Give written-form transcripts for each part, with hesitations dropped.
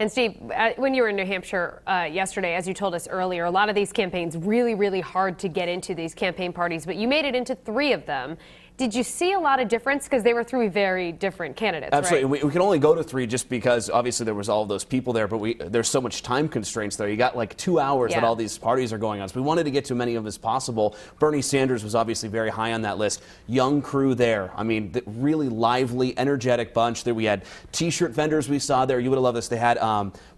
And Steve, when you were in New Hampshire yesterday, as you told us earlier, a lot of these campaigns really, really hard to get into these campaign parties, but you made it into 3 of them. Did you see a lot of difference? Because they were 3 very different candidates, Absolutely. right? We can only go to 3 just because obviously there was all of those people there, but there's so much time constraints there. You got like 2 hours that all these parties are going on. So we wanted to get to many of them as possible. Bernie Sanders was obviously very high on that list. Young crew there. I mean, the really lively, energetic bunch. There we had T-shirt vendors we saw there. You would have loved this. They had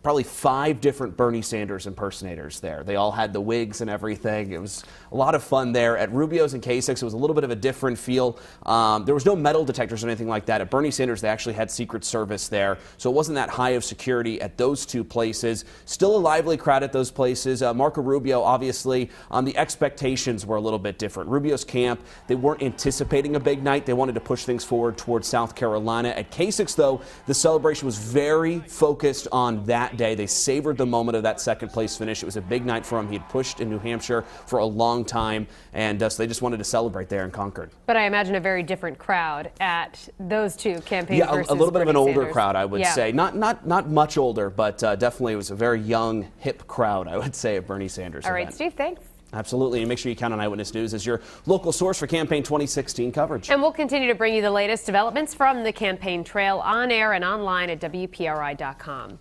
probably 5 different Bernie Sanders impersonators there. They all had the wigs and everything. It was a lot of fun there. At Rubio's and Kasich, it was a little bit of a different feel. There was no metal detectors or anything like that. At Bernie Sanders, they actually had Secret Service there, so it wasn't that high of security at those 2 places. Still a lively crowd at those places. Marco Rubio, obviously, the expectations were a little bit different. Rubio's camp, they weren't anticipating a big night. They wanted to push things forward towards South Carolina. At Kasich, though, the celebration was very focused on that day. They savored the moment of that second-place finish. It was a big night for him. He had pushed in New Hampshire for a long time, and so they just wanted to celebrate there in Concord. But I imagine a very different crowd at those 2 campaigns. Yeah, versus a little bit of an Bernie older Sanders. crowd, I would say. Not much older, but definitely it was a very young, hip crowd, I would say, at Bernie Sanders. All right, event. Steve, thanks. Absolutely, and make sure you count on Eyewitness News as your local source for campaign 2016 coverage. And we'll continue to bring you the latest developments from the campaign trail on air and online at WPRI.com.